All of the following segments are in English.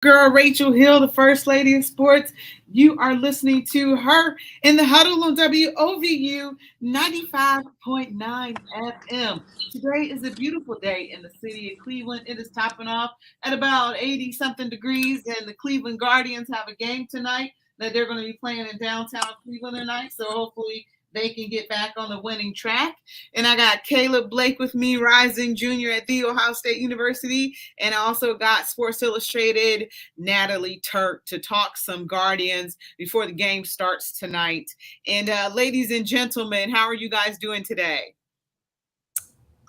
girl, Rachel Hill, the First Lady of Sports. You are listening to her in the huddle on WOVU 95.9 FM. Today is a beautiful day in the city of Cleveland. It is topping off at about 80 something degrees, and the Cleveland Guardians have a game tonight that they're going to be playing in downtown Cleveland tonight. So hopefully they can get back on the winning track. And I got Caleb Blake with me, rising junior at The Ohio State University. And I also got Sports Illustrated Natalie Turk to talk some Guardians before the game starts tonight. And ladies and gentlemen, how are you guys doing today?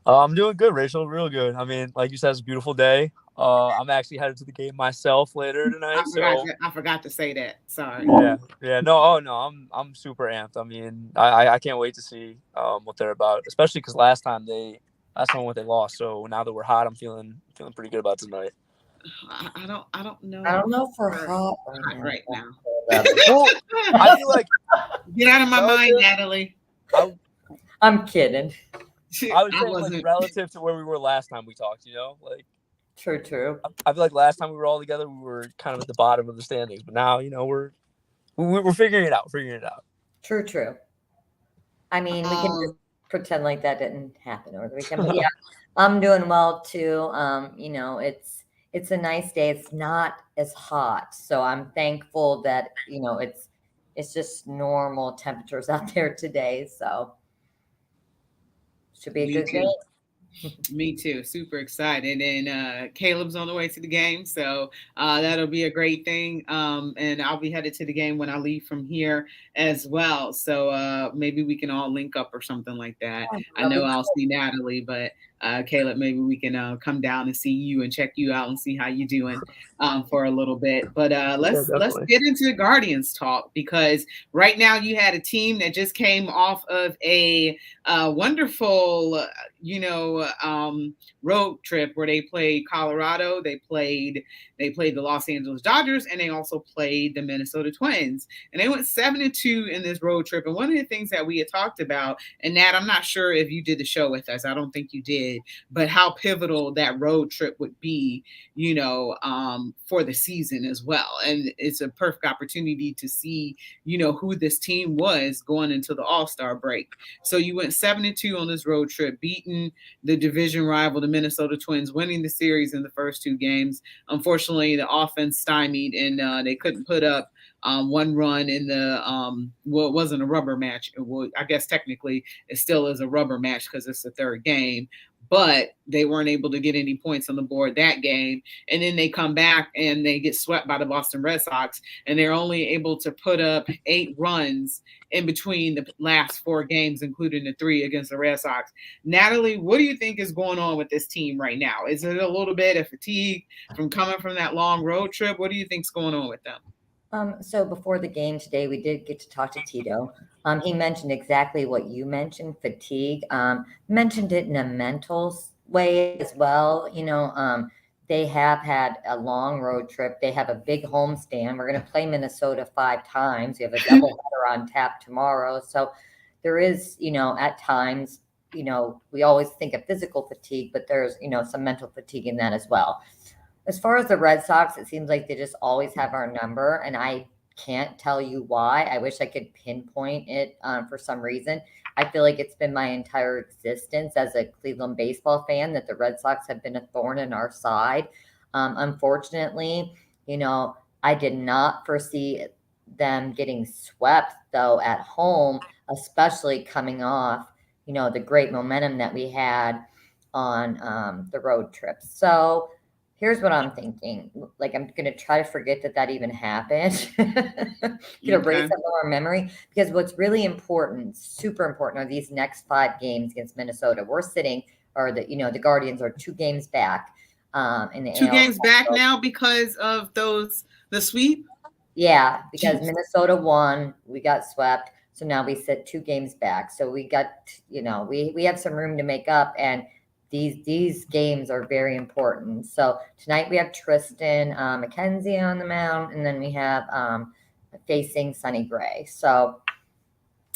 I'm doing good, Rachel. Real good. I mean, like you said, it's a beautiful day. I'm actually headed to the game myself later I tonight. forgot. So I forgot to say that. Sorry. yeah. No, oh no, I'm super amped. I mean, I can't wait to see what they're about, especially because last time when they lost. So now that we're hot, I'm feeling pretty good about tonight. I don't know. I don't know if we're We're hot right hot now. right now. Well, I feel like Get out of my mind, relative. Natalie. I I'm kidding. I was I saying like wasn't. relative to where we were last time we talked. Like True. I feel like last time we were all together, we were kind of at the bottom of the standings, but now we're figuring it out. Figuring it out. True. I mean, we can just Um, pretend like that didn't happen over the weekend. But yeah, I'm doing well too. It's a nice day. It's not as hot, so I'm thankful that it's just normal temperatures out there today. So should be a me good day. too. Me too. Super excited. And Caleb's on the way to the game. So that'll be a great thing. And I'll be headed to the game when I leave from here as well. So maybe we can all link up or something like that. I That'll know be I'll see Natalie, but Caleb, maybe we can come down and see you and check you out and see how you're doing for a little bit. But Yeah, let's definitely. get into the Guardians talk, because right now you had a team that just came off of a wonderful road trip where they played Colorado, they played the Los Angeles Dodgers, and they also played the Minnesota Twins. And they went 7-2 in this road trip. And one of the things that we had talked about, and Nat, I'm not sure if you did the show with us, I don't think you did, but how pivotal that road trip would be, for the season as well. And it's a perfect opportunity to see, who this team was going into the All-Star break. So you went 7-2 on this road trip, beating the division rival, the Minnesota Twins, winning the series in the first two games. Unfortunately, the offense stymied, and they couldn't put up one run in the it wasn't a rubber match. Well, I guess technically it still is a rubber match because it's the third game, but they weren't able to get any points on the board that game. And then they come back and they get swept by the Boston Red Sox, and they're only able to put up 8 runs in between the last 4 games, including the 3 against the Red Sox. Natalie, what do you think is going on with this team right now? Is it a little bit of fatigue from coming from that long road trip? What do you think's going on with them? So before the game today, we did get to talk to Tito. He mentioned exactly what you mentioned, fatigue. Mentioned it in a mental way as well. They have had a long road trip. They have a big homestand. We're going to play Minnesota 5 times. We have a doubleheader on tap tomorrow. So there is, at times, we always think of physical fatigue, but there's, some mental fatigue in that as well. As far as the Red Sox, it seems like they just always have our number, and I can't tell you why. I wish I could pinpoint it for some reason. I feel like it's been my entire existence as a Cleveland baseball fan that the Red Sox have been a thorn in our side. Unfortunately, I did not foresee them getting swept, though, at home, especially coming off, the great momentum that we had on the road trip. So, here's what I'm thinking. Like, I'm gonna try to forget that even happened. Gonna erase Okay. that from our memory, because what's really important, super important, are these next 5 games against Minnesota. We're sitting, or the Guardians are 2 games back in the Two AL games back Central. now because of the sweep. Yeah, because Jeez. Minnesota won, we got swept, so now we sit 2 games back. So we got, we have some room to make up, and these games are very important. So tonight we have Tristan McKenzie on the mound, and then we have facing Sonny Gray. So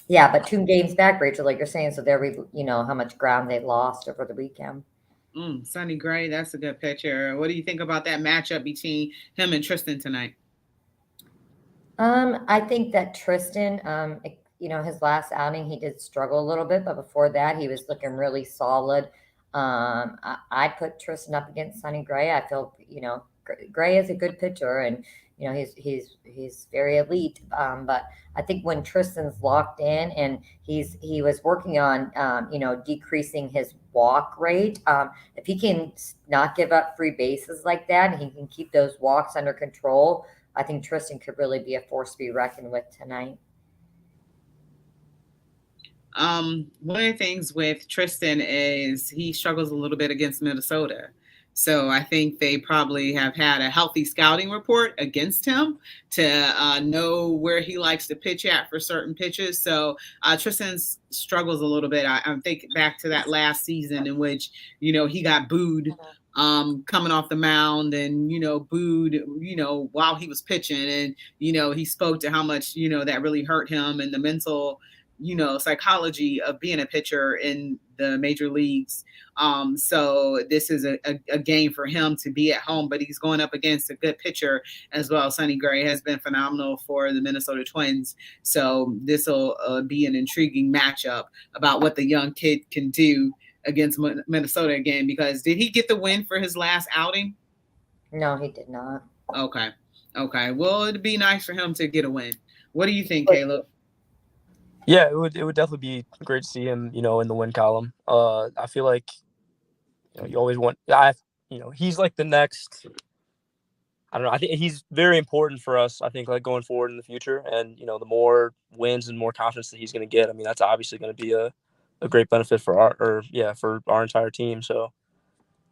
yeah, but 2 games back, Rachel, like you're saying. So there we, how much ground they lost over the weekend. Sonny Gray, that's a good picture. What do you think about that matchup between him and Tristan tonight? I think that Tristan, his last outing, he did struggle a little bit, but before that, he was looking really solid. I put Tristan up against Sonny Gray. I feel, Gray is a good pitcher, and he's very elite. But I think when Tristan's locked in and he was working on, decreasing his walk rate. If he can not give up free bases like that, and he can keep those walks under control. I think Tristan could really be a force to be reckoned with tonight. One of the things with Tristan is he struggles a little bit against Minnesota. So I think they probably have had a healthy scouting report against him to know where he likes to pitch at for certain pitches. So Tristan struggles a little bit. I think back to that last season in which, he got booed coming off the mound and, booed, while he was pitching. And, he spoke to how much, that really hurt him and the mental psychology of being a pitcher in the major leagues. So this is a game for him to be at home, but he's going up against a good pitcher as well. Sonny Gray has been phenomenal for the Minnesota Twins. So this will be an intriguing matchup about what the young kid can do against Minnesota again, because did he get the win for his last outing? No, he did not. Okay. Okay. Well, it'd be nice for him to get a win. What do you think, Caleb? Yeah, it would definitely be great to see him, in the win column. I feel like, you always want. He's like the next. I don't know. I think he's very important for us. I think like going forward in the future, and the more wins and more confidence that he's going to get. I mean, that's obviously going to be a great benefit for for our entire team. So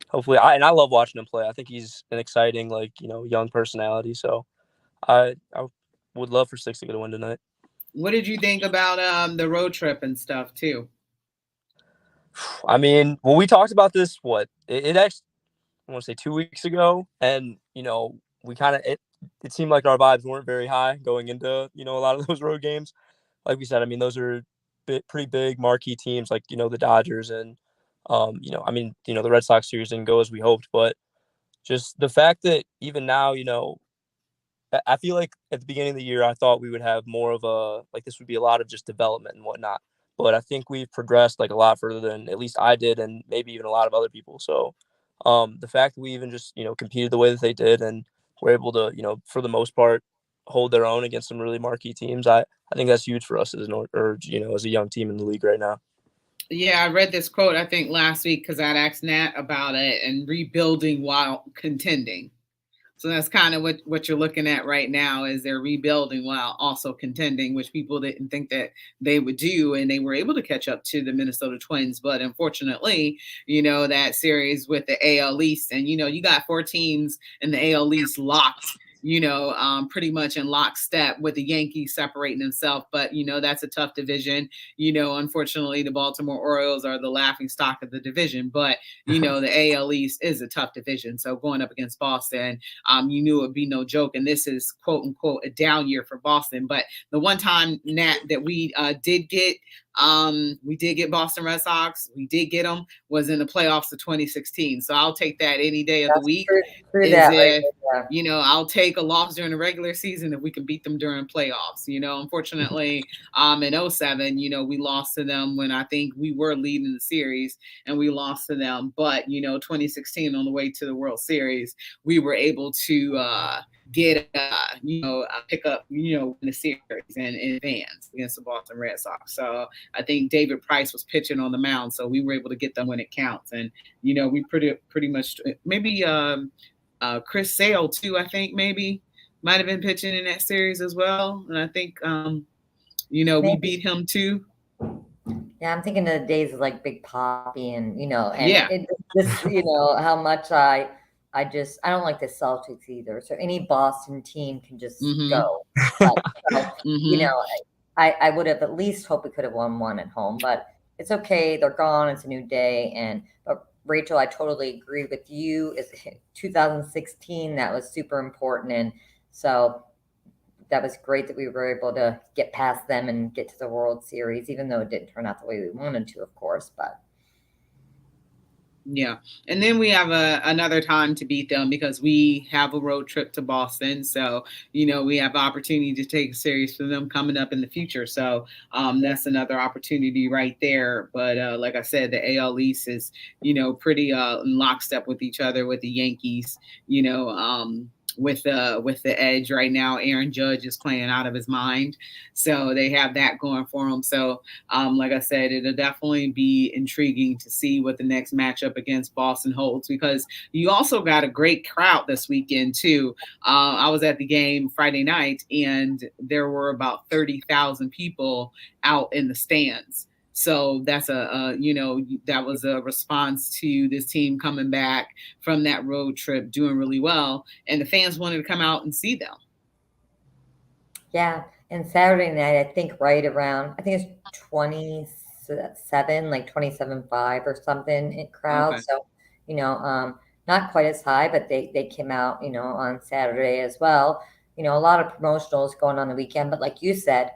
hopefully, I love watching him play. I think he's an exciting young personality. So I would love for Six to get a win tonight. What did you think about the road trip and stuff too? I mean, well, we talked about this. It actually, I want to say 2 weeks ago, and we kind of it seemed like our vibes weren't very high going into a lot of those road games. Like we said, I mean, those are pretty big marquee teams like the Dodgers and I mean the Red Sox series didn't go as we hoped, but just the fact that even now I feel like at the beginning of the year, I thought we would have more of this would be a lot of just development and whatnot. But I think we've progressed like a lot further than at least I did, and maybe even a lot of other people. So the fact that we even just competed the way that they did and were able to for the most part hold their own against some really marquee teams, I think that's huge for us as as a young team in the league right now. Yeah, I read this quote I think last week because I'd asked Nat about it and rebuilding while contending. So that's kind of what you're looking at right now is they're rebuilding while also contending, which people didn't think that they would do. And they were able to catch up to the Minnesota Twins. But unfortunately, that series with the AL East and, you got four teams in the AL East locked pretty much in lockstep with the Yankees separating themselves. But, that's a tough division. Unfortunately, the Baltimore Orioles are the laughing stock of the division. But, the AL East is a tough division. So going up against Boston, you knew it would be no joke. And this is, quote unquote, a down year for Boston. But the one time, Nat, that we did get Boston Red Sox. We did get them was in the playoffs of 2016. So I'll take that any day of the week. True that, right? I'll take a loss during the regular season if we can beat them during playoffs. Unfortunately, in 07, we lost to them when I think we were leading the series and we lost to them. But, 2016 on the way to the World Series, we were able to get pick up in the series and in advance against the Boston Red Sox. So I think David Price was pitching on the mound, so we were able to get them when it counts. And we pretty much maybe Chris Sale too. I think maybe might have been pitching in that series as well. And I think we beat him too. Yeah, I'm thinking of the days of like Big Poppy and Yeah. it just how much I don't like the Celtics either. So any Boston team can just go. But, I would have at least hoped we could have won one at home, but it's okay. They're gone. It's a new day. But Rachel, I totally agree with you. Is 2016 that was super important, and so that was great that we were able to get past them and get to the World Series, even though it didn't turn out the way we wanted to, of course. But Yeah. And then we have another time to beat them because we have a road trip to Boston. So, we have opportunity to take a series for them coming up in the future. So that's another opportunity right there. But like I said, the AL East is, pretty in lockstep with each other with the Yankees, with the edge right now. Aaron Judge is playing out of his mind. So they have that going for them. So like I said, it'll definitely be intriguing to see what the next matchup against Boston holds because you also got a great crowd this weekend too. I was at the game Friday night and there were about 30,000 people out in the stands. So that's that was a response to this team coming back from that road trip, doing really well, and the fans wanted to come out and see them. Yeah, and Saturday night, I think right around, I think it's 27, like 27.5 or something in crowd. Okay. So, not quite as high, but they came out, on Saturday as well. A lot of promotionals going on the weekend, but like you said,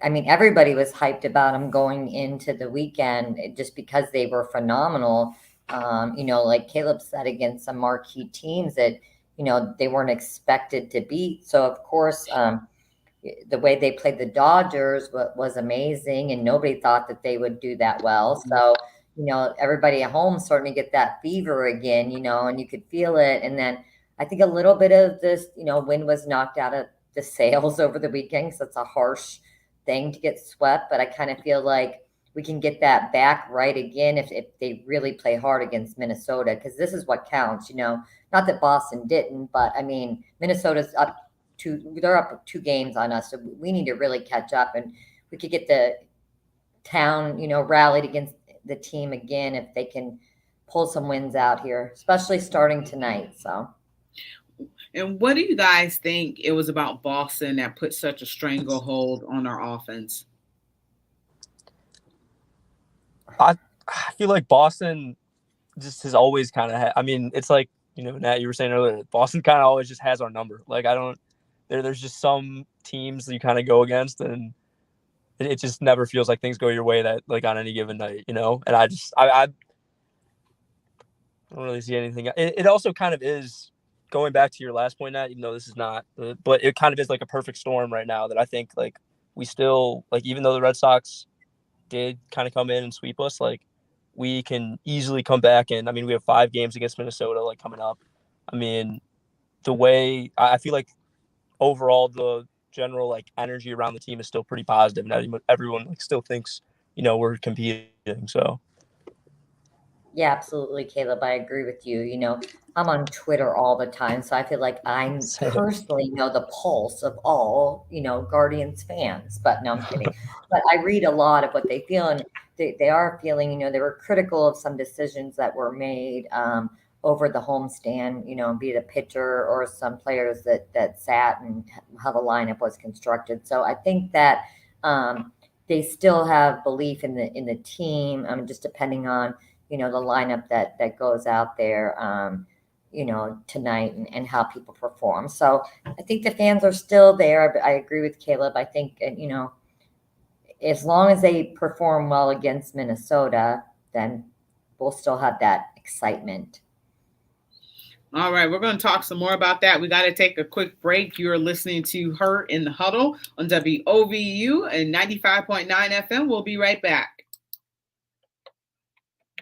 I mean, everybody was hyped about them going into the weekend just because they were phenomenal. Like Caleb said, against some marquee teams that, they weren't expected to beat. So, of course, the way they played the Dodgers was amazing, and nobody thought that they would do that well. So, everybody at home starting to get that fever again, and you could feel it. And then I think a little bit of this, wind was knocked out of the sails over the weekend because it's a harsh thing to get swept. But I kind of feel like we can get that back right again if they really play hard against Minnesota, because this is what counts, Not that Boston didn't, but I mean, Minnesota's up they're up 2 games on us, so we need to really catch up, and we could get the town, rallied against the team again if they can pull some wins out here, especially starting tonight. So, And what do you guys think it was about Boston that put such a stranglehold on our offense? I feel like Boston just has always kind of I mean, it's like, Nat, you were saying earlier, Boston kind of always just has our number. Like, I don't, there's just some teams that you kind of go against, and it just never feels like things go your way that, like, on any given night, And I don't really see anything. It also kind of is, going back to your last point, Nat, even though this is not, but it kind of is like a perfect storm right now that I think, like, we still, like, even though the Red Sox did kind of come in and sweep us, like, we can easily come back. And I mean, we have 5 games against Minnesota, like, coming up. I mean, the way I feel like overall the general, like, energy around the team is still pretty positive, and everyone, like, still thinks, we're competing. So yeah, absolutely, Caleb. I agree with you. I'm on Twitter all the time, so I feel like I same. personally know the pulse of all, Guardians fans. But no, I'm kidding. But I read a lot of what they feel, and they are feeling, they were critical of some decisions that were made over the homestand, be it a pitcher or some players that sat and how the lineup was constructed. So I think that they still have belief in the team. Just depending on the lineup that goes out there, tonight, and how people perform. So I think the fans are still there. I agree with Caleb. I think, as long as they perform well against Minnesota, then we'll still have that excitement. All right, we're going to talk some more about that. We got to take a quick break. You are listening to Her in the Huddle on WOVU and 95.9 FM. We'll be right back.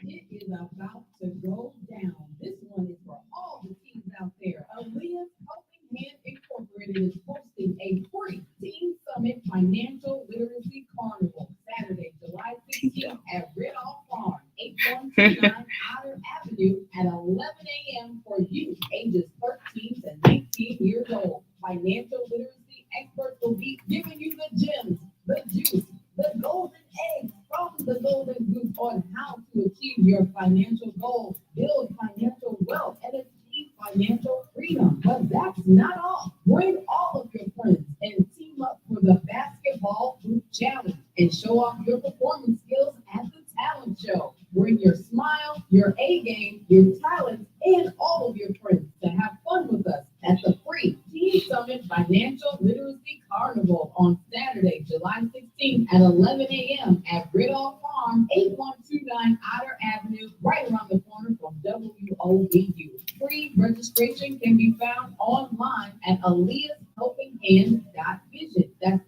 It is about to go down. This one is for all the teams out there. Aaliyah's Helping Hand Incorporated is hosting a free Teen Summit Financial Literacy Carnival Saturday, July 16th at Ridolph Farm, 8129 Otter Avenue at 11 a.m. for youth ages 13 to 19 years old. Financial literacy experts will be giving you the gems, the juice, the golden eggs from the golden goose on how to achieve your financial goals, build financial wealth, and achieve financial freedom. But that's not all. Bring all of your friends and team up for the basketball hoop challenge and show off your performance skills at the talent show. Bring your smile, your A game, your talents, and all of your friends to have fun with us at the free Teen Summit Financial Literacy Carnival on Saturday, July 16th at 11 a.m. at Ridolph Farm, 8129 Otter Avenue, right around the corner from WOVU. Free registration can be found online at AleasHelpingHands.vision. That's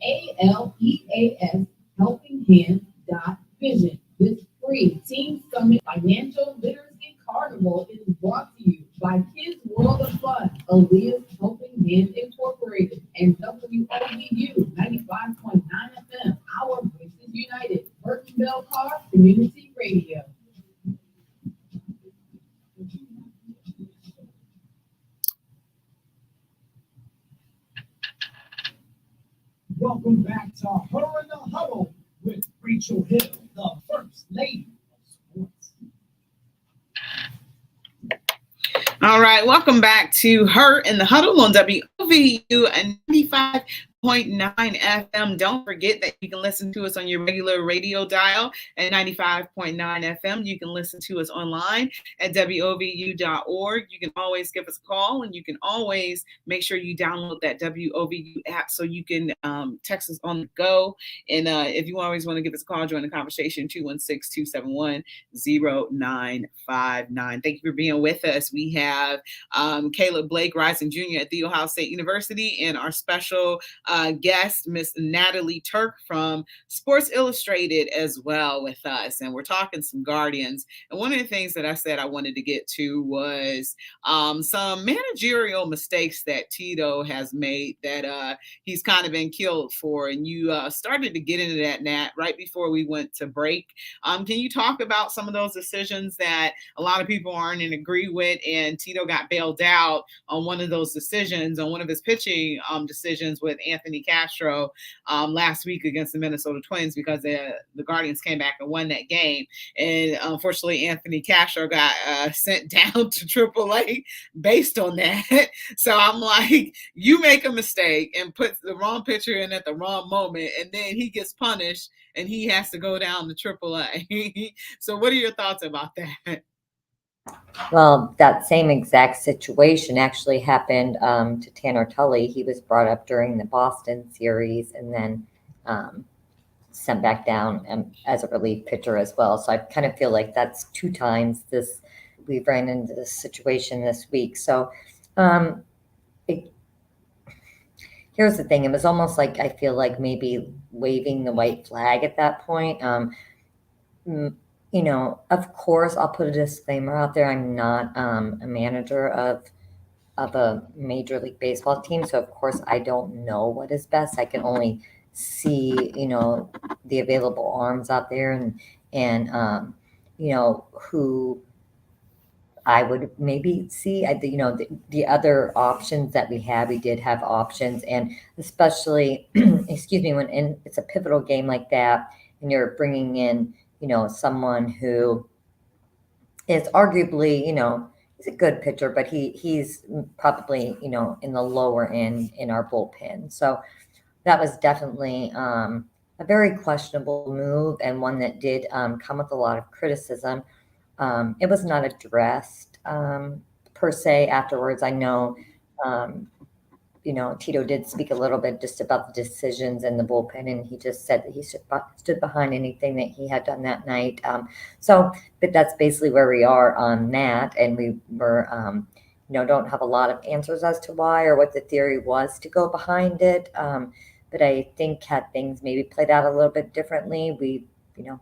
ALEAS HelpingHands.vision. This free Teen Summit Financial Literacy Carnival is brought to you by Kids World of Fun, Aaliyah's Helping Hands Incorporated, and WOVU 95.9 FM, Our Voices United, Burtonville Car Community Radio. Welcome back to Her in the Huddle with Rachel Hill, the First Lady of Sports. All right, welcome back to Her in the Huddle on WOVU and 95.9 FM. Don't forget that you can listen to us on your regular radio dial at 95.9 FM. You can listen to us online at WOVU.org. You can always give us a call, and you can always make sure you download that WOVU app so you can text us on the go. And if you always want to give us a call, join the conversation, 216-271-0959. Thank you for being with us. We have Caleb Blake Rising Jr. at The Ohio State University, and our special guest, Miss Natalie Turk from Sports Illustrated as well with us. And we're talking some Guardians. And one of the things that I said I wanted to get to was some managerial mistakes that Tito has made that he's kind of been killed for. And you started to get into that, Nat, right before we went to break. Can you talk about some of those decisions that a lot of people aren't in agree with? And Tito got bailed out on one of those decisions, on one of his pitching decisions with Anthony Castro last week against the Minnesota Twins, because the Guardians came back and won that game. And unfortunately, Anthony Castro got sent down to AAA based on that. So I'm like, you make a mistake and put the wrong pitcher in at the wrong moment, and then he gets punished and he has to go down to AAA. So what are your thoughts about that? Well, that same exact situation actually happened to Tanner Tully. He was brought up during the Boston series and then sent back down as a relief pitcher as well. So I kind of feel like that's 2 times we've ran into this situation this week. So here's the thing. It was almost like, I feel like maybe waving the white flag at that point. You know, of course, I'll put a disclaimer out there. I'm not a manager of a Major League Baseball team. So, of course, I don't know what is best. I can only see, you know, the available arms out there and you know, who I would maybe see. You know, the other options that we have, we did have options. And especially, excuse me, when it's a pivotal game like that and you're bringing in, you know, someone who is arguably, you know, he's a good pitcher, but he's probably, you know, in the lower end in our bullpen. So that was definitely a very questionable move, and one that did come with a lot of criticism. It was not addressed per se afterwards. I know, you know, Tito did speak a little bit just about the decisions in the bullpen, and he just said that he stood behind anything that he had done that night. But that's basically where we are on that, and we were, you know, don't have a lot of answers as to why or what the theory was to go behind it. But I think had things maybe played out a little bit differently, we, you know,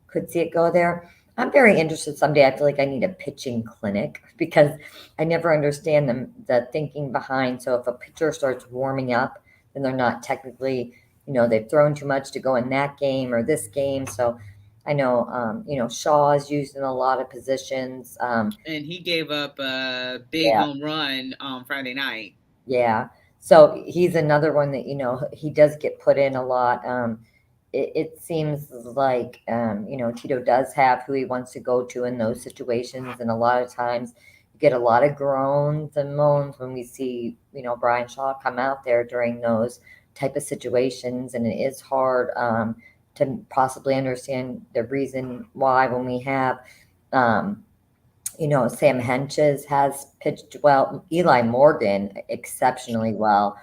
could see it go there. I'm very interested someday. I feel like I need a pitching clinic because I never understand the thinking behind. So if a pitcher starts warming up, then they're not technically, you know, they've thrown too much to go in that game or this game. So I know, you know, Shaw is used in a lot of positions. And he gave up a big home run on Friday night. Yeah. So he's another one that, you know, he does get put in a lot. It seems like, you know, Tito does have who he wants to go to in those situations. And a lot of times you get a lot of groans and moans when we see, you know, Brian Shaw come out there during those type of situations. And it is hard to possibly understand the reason why when we have, you know, Sam Henches has pitched well, Eli Morgan exceptionally well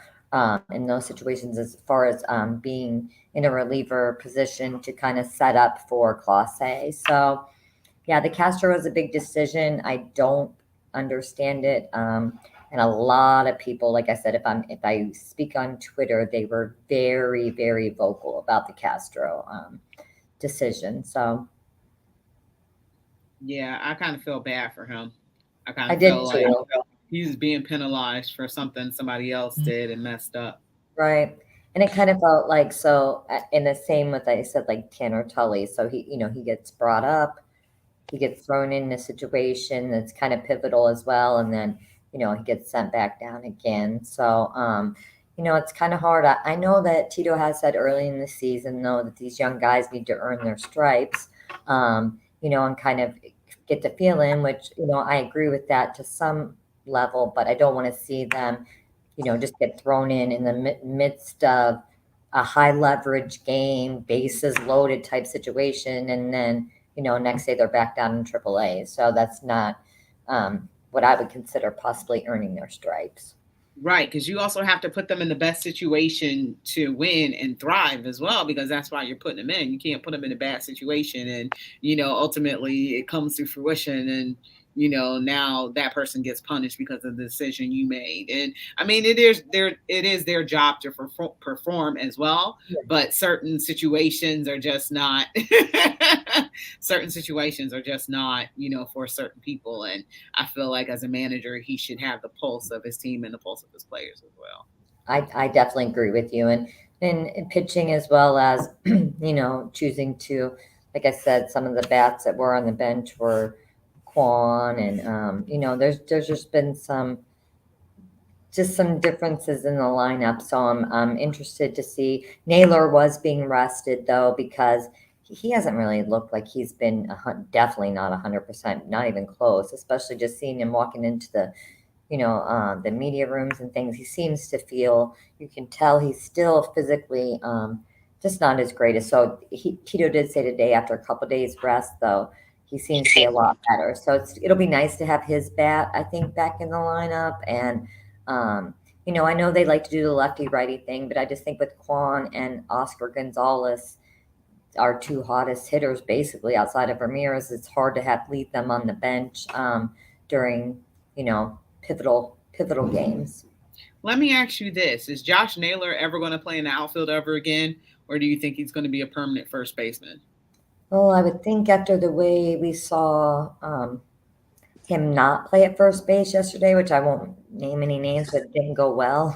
in those situations as far as being in a reliever position to kind of set up for Clase. So Yeah, the Castro was a big decision. I don't understand it. And a lot of people, like I said, if I speak on Twitter, they were very, very vocal about the Castro decision. So Yeah, I kind of feel bad for him. I kind I of did feel like too. he's being penalized for something somebody else did and messed up. Right. And it kind of felt like so in the same with I said like Tanner Tully. So he gets brought up, he gets thrown in a situation that's kind of pivotal as well, and then he gets sent back down again. So it's kind of hard. I know that Tito has said early in the season though that these young guys need to earn their stripes, and kind of get the feel in, which I agree with that to some level, but I don't want to see them just get thrown in the midst of a high leverage game, bases loaded type situation, and then next day they're back down in AAA. So that's not what I would consider possibly earning their stripes. Right, because you also have to put them in the best situation to win and thrive as well, because that's why you're putting them in. You can't put them in a bad situation, and ultimately it comes to fruition, and now that person gets punished because of the decision you made. And I mean, it is their job to perform as well, but certain situations are just not. Certain situations are just not, for certain people, and I feel like as a manager, he should have the pulse of his team and the pulse of his players as well. I definitely agree with you, and pitching as well as choosing to, like I said, some of the bats that were on the bench were Quan, and there's just been some differences in the lineup. So I'm interested to see. Naylor was being rested though because he hasn't really looked like he's been definitely not 100%, not even close. Especially just seeing him walking into the media rooms and things. He seems to feel. You can tell he's still physically just not as great as. So Tito did say today after a couple days rest though. He seems to be a lot better. So it'll be nice to have his bat, I think, back in the lineup. And um, I know they like to do the lefty righty thing, but I just think with Quan and Oscar Gonzalez, our two hottest hitters, basically outside of Ramirez, it's hard to leave them on the bench during pivotal games. Let me ask you this: is Josh Naylor ever going to play in the outfield ever again, or do you think he's going to be a permanent first baseman? Well, I would think after the way we saw him not play at first base yesterday, which I won't name any names, but it didn't go well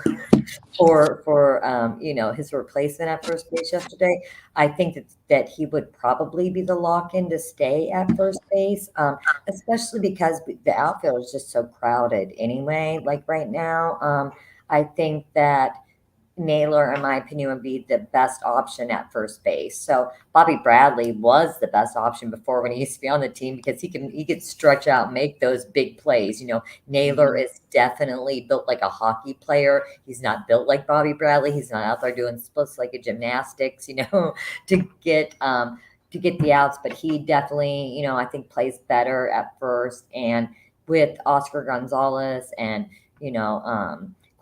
for his replacement at first base yesterday. I think that he would probably be the lock-in to stay at first base, especially because the outfield is just so crowded anyway. Like right now, I think that Naylor, in my opinion, would be the best option at first base. So Bobby Bradley was the best option before when he used to be on the team because he could stretch out, and make those big plays. Naylor is definitely built like a hockey player. He's not built like Bobby Bradley. He's not out there doing splits like a gymnastics, to get the outs. But he definitely, I think plays better at first. And with Oscar Gonzalez and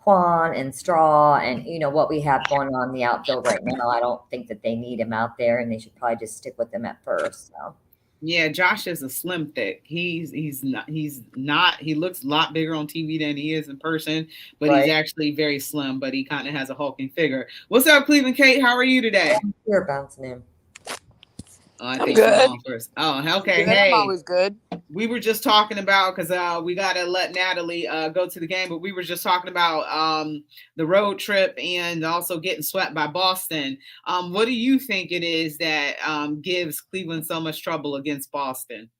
Quan and Straw and what we have going on in the outfield right now, I don't think that they need him out there, and they should probably just stick with him at first. So. Yeah, Josh is a slim thick. He's not he looks a lot bigger on TV than he is in person, but Right. he's actually very slim, but he kind of has a hulking figure. What's up, Cleveland Kate? How are you today? You're bouncing him. Oh, I I'm think she's good. on first. Oh, okay. Good. I'm Hey, always good. we were just talking about because we got to let Natalie go to the game, but we were just talking about the road trip and also getting swept by Boston. What do you think it is that gives Cleveland so much trouble against Boston?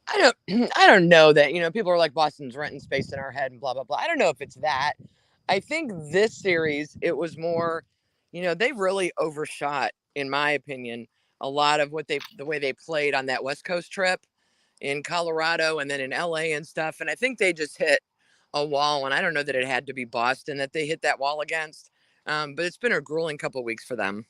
I don't know that, people are like Boston's renting space in our head and blah, blah, blah. I don't know if it's that. I think this series, it was more, they really overshot, in my opinion, a lot of the way they played on that West Coast trip in Colorado and then in LA and stuff. And I think they just hit a wall. And I don't know that it had to be Boston that they hit that wall against. But it's been a grueling couple of weeks for them.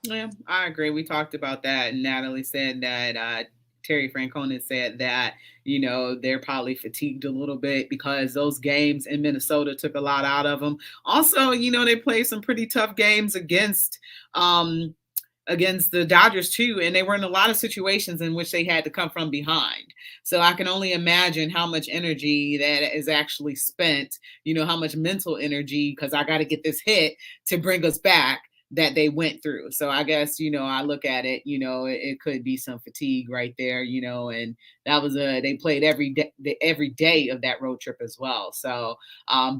Yeah, I agree. We talked about that, and Natalie said that Terry Francona said that they're probably fatigued a little bit because those games in Minnesota took a lot out of them. Also, they played some pretty tough games against against the Dodgers too, and they were in a lot of situations in which they had to come from behind. So I can only imagine how much energy that is actually spent, how much mental energy, because I got to get this hit to bring us back, that they went through. So I guess, I look at it, it could be some fatigue right there, and that was they played every day of that road trip as well. So,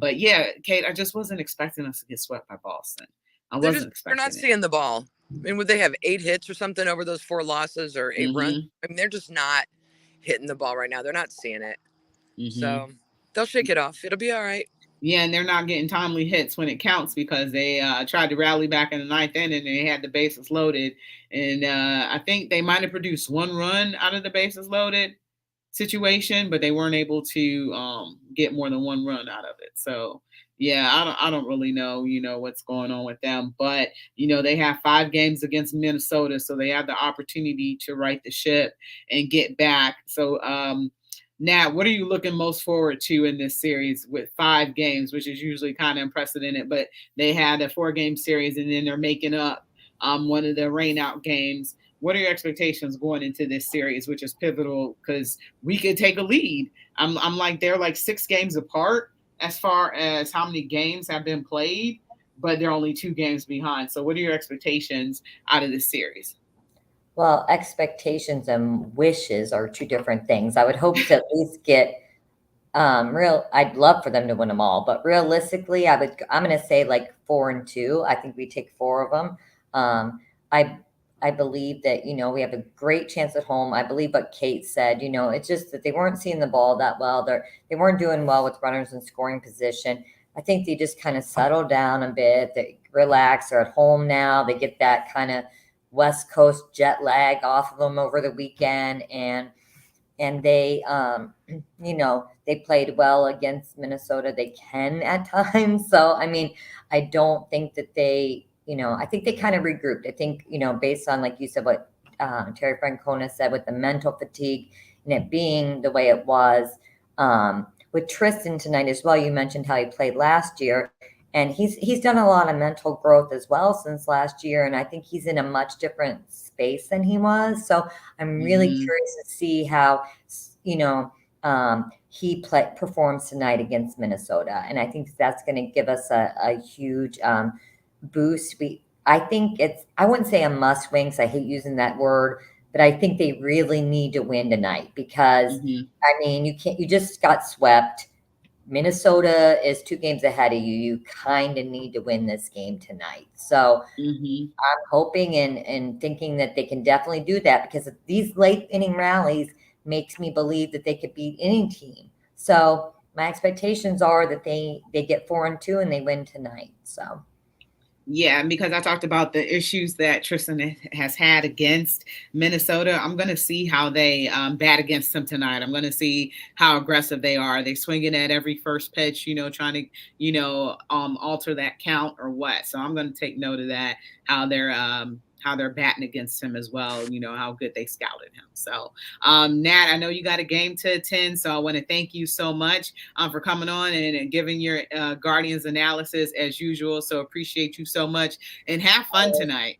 but yeah, Kate, I just wasn't expecting us to get swept by Boston. I wasn't They're not expecting it. seeing the ball. I mean, would they have 8 hits or something over those 4 losses or 8 runs? I mean, they're just not hitting the ball right now. They're not seeing it. So they'll shake it off. It'll be all right. Yeah, and they're not getting timely hits when it counts because they tried to rally back in the ninth inning and they had the bases loaded. And I think they might have produced 1 run out of the bases loaded situation, but they weren't able to get more than 1 run out of it. So yeah, I don't really know, what's going on with them. But, they have 5 games against Minnesota, so they have the opportunity to right the ship and get back. So Nat, what are you looking most forward to in this series with 5 games, which is usually kind of unprecedented, but they had a 4-game series and then they're making up one of the rain out games. What are your expectations going into this series, which is pivotal because we could take a lead? I'm like, they're like 6 games apart as far as how many games have been played, but they're only 2 games behind. So what are your expectations out of this series? Well, expectations and wishes are 2 different things. I would hope to at least get I'd love for them to win them all, but realistically, I'm going to say like 4-2. I think we take 4 of them. I I believe that, we have a great chance at home. I believe what Kate said, it's just that they weren't seeing the ball that well. They weren't doing well with runners in scoring position. I think they just kind of settled down a bit. They relax. They're at home now. They get that kind of West Coast jet lag off of them over the weekend, and they they played well against Minnesota. They can at times. So I mean, I don't think that I think they kind of regrouped. I think, based on, like you said, what Terry Francona said with the mental fatigue and it being the way it was, with Tristan tonight as well. You mentioned how he played last year, and he's done a lot of mental growth as well since last year, and I think he's in a much different space than he was. So I'm really curious to see how he performs tonight against Minnesota, and I think that's going to give us a huge boost. I think I wouldn't say a must win because I hate using that word, but I think they really need to win tonight because I mean, you just got swept. Minnesota is 2 games ahead of you. You kind of need to win this game tonight. So I'm hoping and thinking that they can definitely do that because these late inning rallies makes me believe that they could beat any team. So my expectations are that they get 4-2 and they win tonight. So. Yeah, because I talked about the issues that Tristan has had against Minnesota. I'm going to see how they bat against them tonight. I'm going to see how aggressive they are. Are they swinging at every first pitch, trying to, alter that count or what? So I'm going to take note of that, how they're batting against him as well, how good they scouted him. So, Nat, I know you got a game to attend, so I want to thank you so much for coming on and giving your Guardians analysis as usual. So appreciate you so much and have fun tonight.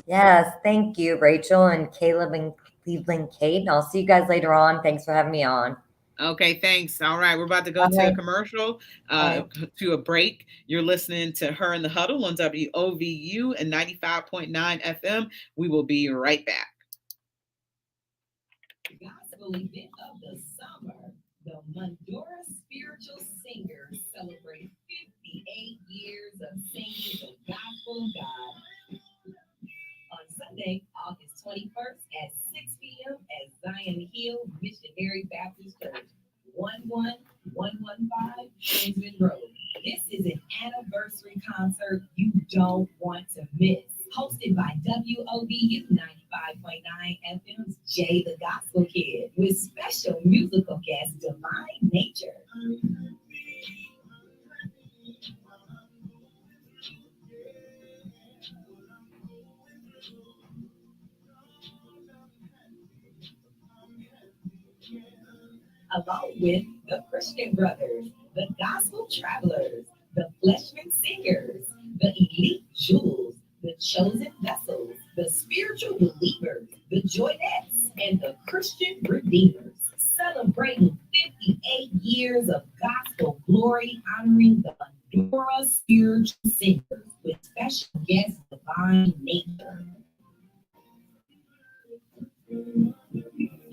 Yes, thank you, Rachel and Caleb and Cleveland Kate. And I'll see you guys later on. Thanks for having me on. Okay, thanks. All right, we're about to go to a commercial, to a break. You're listening to Her in the Huddle on WOVU and 95.9 FM. We will be right back. Gospel event of the summer, the Mandora Spiritual Singers celebrate 58 years of singing the gospel of God. On Sunday, August 21st at 6 p.m. at Zion Hill Missionary Baptist Church, 11115 Kingsman Road. This is an anniversary concert you don't want to miss. Hosted by WOVU 95.9 FM's Jay the Gospel Kid with special musical guest Divine Nature. Along with the Christian Brothers, the Gospel Travelers, the Fleshman Singers, the Elite Jewels, the Chosen Vessels, the Spirit Redeemers, celebrating 58 years of gospel glory, honoring the Dora spiritual singers with special guest Divine Nature.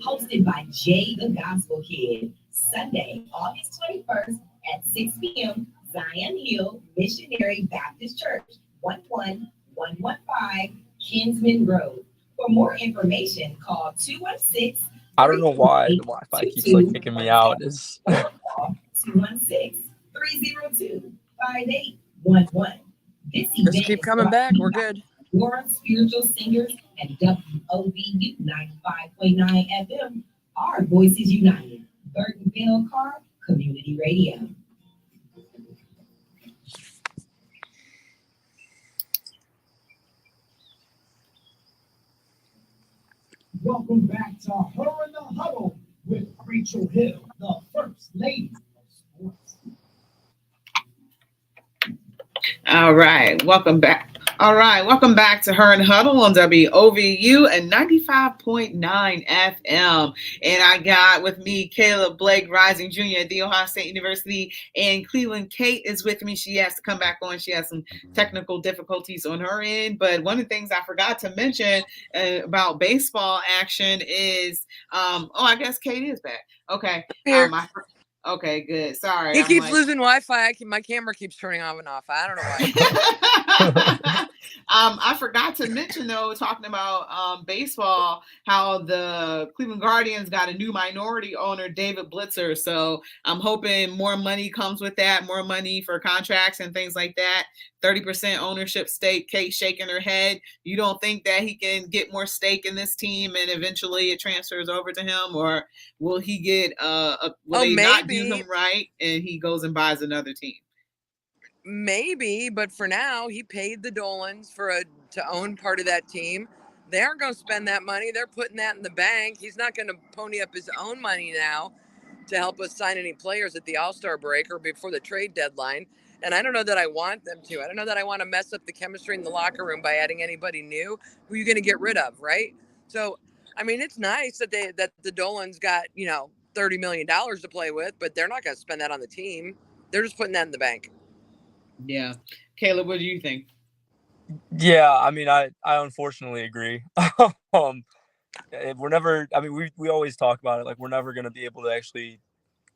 Hosted by Jay the Gospel Kid, Sunday, August 21st at 6 p.m., Zion Hill Missionary Baptist Church, 11115 Kinsman Road. For more information, call 216 I don't know why the Wi-Fi keeps like kicking me out. Is 216-302-5811. This Just event keep is coming brought back. to you We're by good. your spiritual singers and WOVU 95.9 FM. Our voices united. Burtonville Car Community Radio. Welcome back to Her in the Huddle with Rachel Hill, the First Lady of Sports. All right, welcome back. Welcome back to Her and Huddle on WOVU and 95.9 FM. And I got with me Caleb Blake Rising Jr. at The Ohio State University, and Cleveland Kate is with me. She has to come back on. She has some technical difficulties on her end. But one of the things I forgot to mention about baseball action is, I guess Kate is back. Okay. Here. Okay, good. Sorry. He keeps losing Wi-Fi. My camera keeps turning off and off. I don't know why. I forgot to mention, though, talking about baseball, how the Cleveland Guardians got a new minority owner, David Blitzer. So I'm hoping more money comes with that, more money for contracts and things like that. 30% ownership stake. Kate shaking her head. You don't think that he can get more stake in this team and eventually it transfers over to him, or will he get will they not do him right and he goes and buys another team? Maybe, but for now, he paid the Dolans to own part of that team. They aren't going to spend that money. They're putting that in the bank. He's not going to pony up his own money now to help us sign any players at the All-Star break or before the trade deadline. And I don't know that I want them to. I don't know that I want to mess up the chemistry in the locker room by adding anybody new who you're going to get rid of, right? So, I mean, it's nice that the Dolans got, $30 million to play with, but they're not going to spend that on the team. They're just putting that in the bank. Yeah. Caleb, what do you think? Yeah, I mean, I unfortunately agree. We're never, I mean, we always talk about it, like we're never going to be able to actually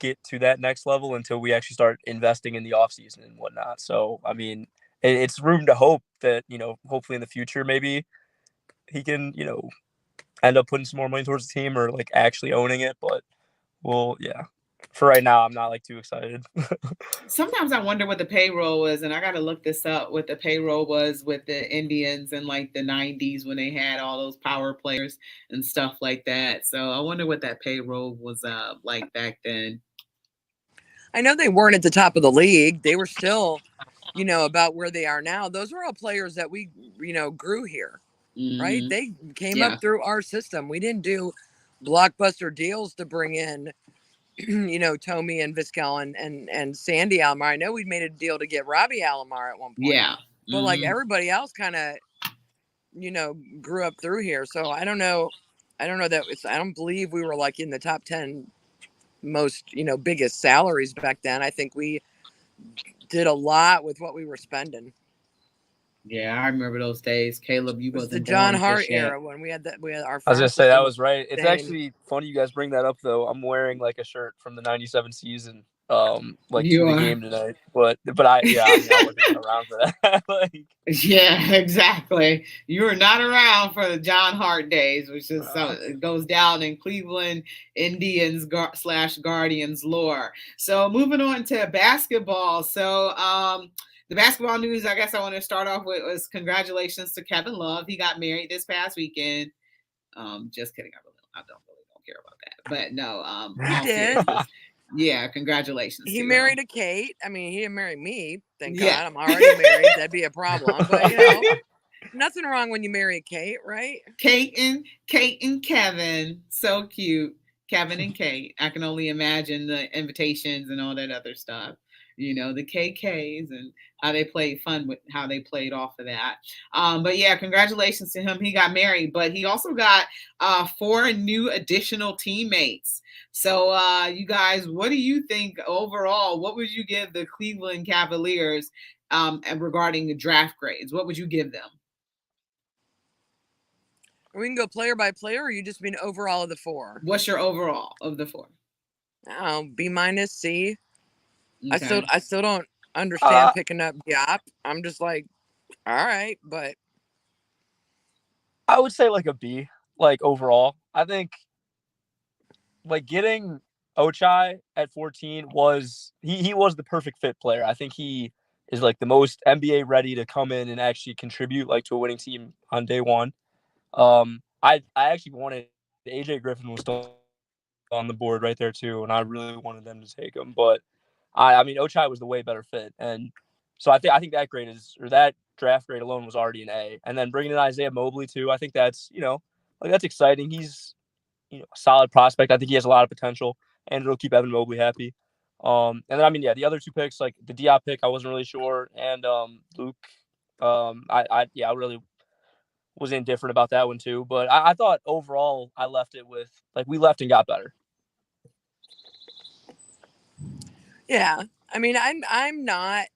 get to that next level until we actually start investing in the offseason and whatnot. So, I mean, it's room to hope that, hopefully in the future, maybe he can, end up putting some more money towards the team or like actually owning it. But yeah, for right now, I'm not like too excited. Sometimes I wonder what the payroll was, and I got to look this up, what the payroll was with the Indians in like the 90s when they had all those power players and stuff like that. So I wonder what that payroll was like back then. I know they weren't at the top of the league. They were still, about where they are now. Those were all players that we, grew here, right? They came up through our system. We didn't do blockbuster deals to bring in, Tommy and Vizquel and Sandy Alomar. I know we made a deal to get Robbie Alomar at one point. Yeah. But like everybody else kind of, grew up through here. So I don't know that I don't believe we were like in the top 10 most, biggest salaries back then. I think we did a lot with what we were spending. Yeah, I remember those days. Caleb, you wasn't the John born Hart just yet. era when we had our. I was gonna say that was right. It's actually funny you guys bring that up though. I'm wearing like a shirt from the '97 season, like you to the game tonight. But I wasn't around for that. Yeah, exactly. You were not around for the John Hart days, which is it goes down in Cleveland Indians / Guardians lore. So moving on to basketball. So the basketball news, I guess I want to start off with was congratulations to Kevin Love. He got married this past weekend. Just kidding. I don't care about that. But no, he did. Yeah, congratulations. He married a Kate. I mean, he didn't marry me. Thank God. I'm already married. That'd be a problem. But nothing wrong when you marry a Kate, right? Kate and Kevin. So cute. Kevin and Kate. I can only imagine the invitations and all that other stuff. the KKs, and how they played fun with how they played off of that. But yeah, congratulations to him. He got married, but he also got 4 new additional teammates. So, you guys, what do you think overall? What would you give the Cleveland Cavaliers and regarding the draft grades? What would you give them? We can go player by player, or you just mean overall of the 4? What's your overall of the 4? B minus, C. Okay. I still don't understand picking up Diop. I'm just like, all right, but I would say like a B, like overall. I think like getting Ochai at 14 was he was the perfect fit player. I think he is like the most NBA ready to come in and actually contribute like to a winning team on day one. I actually wanted AJ Griffin was still on the board right there too, and I really wanted them to take him. But I mean Ochai was the way better fit, and so I think that grade is or that draft grade alone was already an A. And then bringing in Isaiah Mobley too, I think that's like that's exciting. He's a solid prospect. I think he has a lot of potential, and it'll keep Evan Mobley happy. And then I mean the other 2 picks like the Diop pick I wasn't really sure, and Luke. I really was indifferent about that one too. But I thought overall I left it with like we left and got better. yeah. I mean, I'm not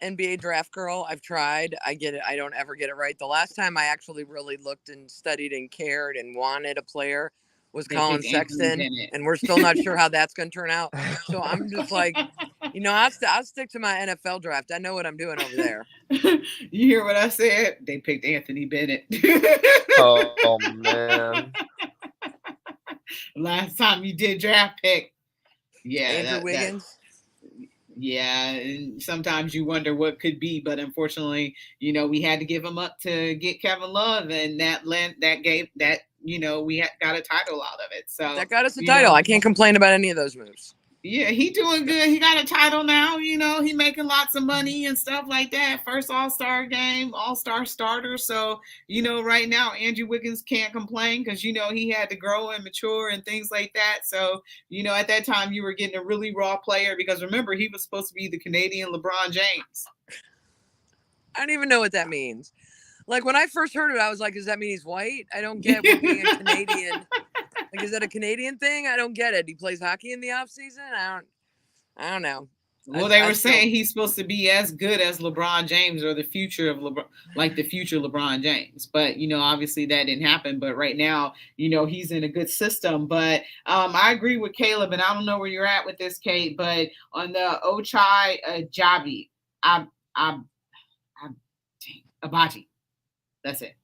NBA draft girl. I've tried. I get it. I don't ever get it right. The last time I actually really looked and studied and cared and wanted a player was Colin Sexton, and we're still not sure how that's going to turn out. So I'm just like, I'll stick to my NFL draft. I know what I'm doing over there. You hear what I said? They picked Anthony Bennett. Oh man. Last time you did draft pick. Yeah. Andrew Wiggins. Yeah, and sometimes you wonder what could be, but unfortunately, we had to give him up to get Kevin Love, and that gave that we got a title out of it. So that got us a title. I can't complain about any of those moves. Yeah, he doing good. He got a title now. He making lots of money and stuff like that. First All-Star game, All-Star starter. So, right now Andrew Wiggins can't complain because, he had to grow and mature and things like that. So, at that time you were getting a really raw player because remember, he was supposed to be the Canadian LeBron James. I don't even know what that means. Like when I first heard it, I was like, does that mean he's white? I don't get what being a Canadian. Like, is that a Canadian thing? I don't get it. He plays hockey in the off season. I don't know. Well, they were saying he's supposed to be as good as LeBron James or the future of LeBron, like the future LeBron James. But, obviously that didn't happen. But right now, he's in a good system. But I agree with Caleb, and I don't know where you're at with this, Kate, but on the Ochai Jabi, Abaji. That's it.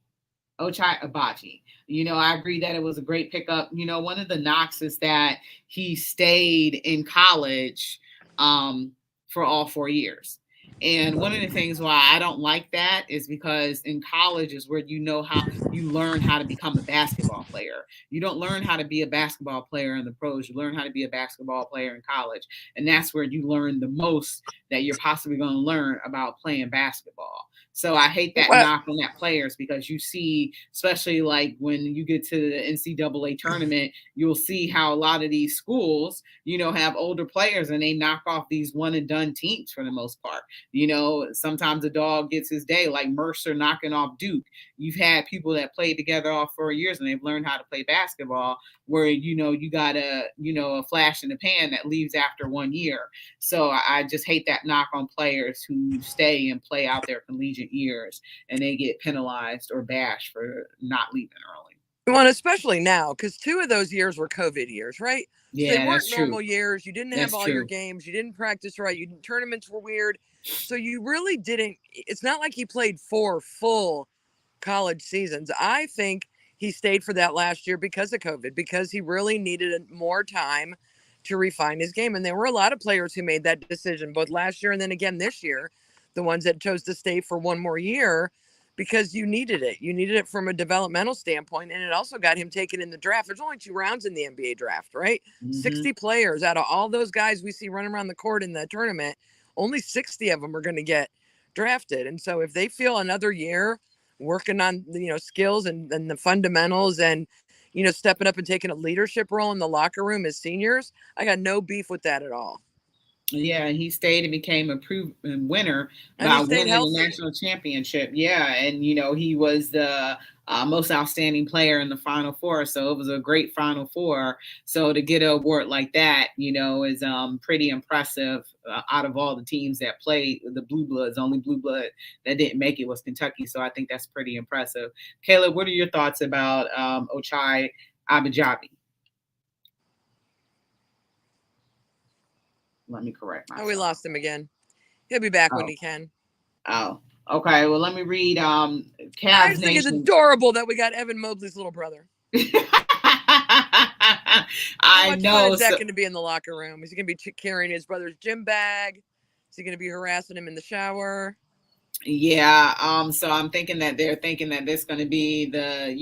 Ochai Abaji. I agree that it was a great pickup. One of the knocks is that he stayed in college for all 4 years. And one of the things why I don't like that is because in college is where you learn how to become a basketball player. You don't learn how to be a basketball player in the pros. You learn how to be a basketball player in college. And that's where you learn the most that you're possibly going to learn about playing basketball. So I hate that knock on that players because you see, especially like when you get to the NCAA tournament, you'll see how a lot of these schools, have older players and they knock off these one and done teams for the most part. Sometimes a dog gets his day, like Mercer knocking off Duke. You've had people that played together all 4 years and they've learned how to play basketball where, you got a flash in the pan that leaves after 1 year. So I just hate that knock on players who stay and play out their collegiate years and they get penalized or bashed for not leaving early. Well, especially now, because 2 of those years were COVID years, right? Yeah, so they weren't that's normal true. years. You didn't have all your games. You didn't practice right. Tournaments were weird. So you really didn't. It's not like he played 4 full college seasons. I think he stayed for that last year because of COVID, because he really needed more time to refine his game. And there were a lot of players who made that decision, both last year and then again this year, the ones that chose to stay for 1 more year. Because you needed it. You needed it from a developmental standpoint. And it also got him taken in the draft. There's only 2 rounds in the NBA draft, right? Mm-hmm. 60 players out of all those guys we see running around the court in the tournament, only 60 of them are going to get drafted. And so if they feel another year working on, skills and the fundamentals and, stepping up and taking a leadership role in the locker room as seniors, I got no beef with that at all. Yeah, he stayed and became a proven winner And he by stayed winning the healthy. national championship. Yeah, and he was the most outstanding player in the Final Four, so it was a great Final Four. So to get an award like that, is pretty impressive. Out of all the teams that played, the Blue Bloods, the only Blue Blood that didn't make it was Kentucky. So I think that's pretty impressive. Caleb, what are your thoughts about Ochai Abijabi? Let me correct Oh, we myself. lost him again. He'll be back when Oh, he can. oh, okay. Well, let me read I Cavs just think it's Nation. adorable that we got Evan Mobley's little brother. How I much fun know. is that So going to be in the locker room? Is he going to be carrying his brother's gym bag? Is he going to be harassing him in the shower? yeah, so I'm thinking that they're thinking that this going to be the,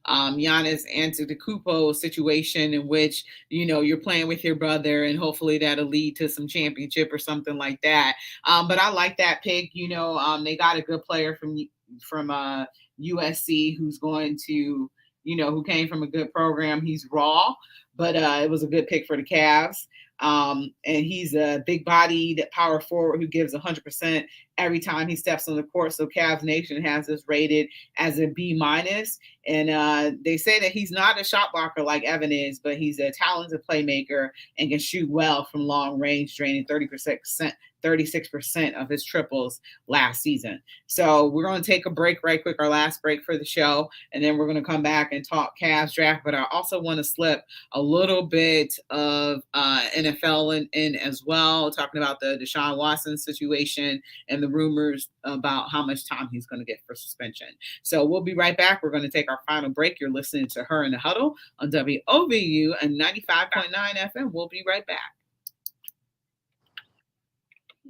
Giannis Antetokounmpo situation in which, you're playing with your brother and hopefully that'll lead to some championship or something like that. But I like that pick. They got a good player from USC who's going to, who came from a good program. He's raw, but it was a good pick for the Cavs. And he's a big bodied power forward who gives 100% every time he steps on the court. So Cavs Nation has this rated as a B minus. And they say that he's not a shot blocker like Evan is, but he's a talented playmaker and can shoot well from long range, draining 36% of his triples last season. So we're going to take a break right quick, our last break for the show, and then we're going to come back and talk Cavs draft. But I also want to slip a little bit of NFL in as well, talking about the Deshaun Watson situation and the rumors about how much time he's going to get for suspension. So we'll be right back. We're going to take our final break. You're listening to Her in the Huddle on WOVU and 95.9 FM. We'll be right back.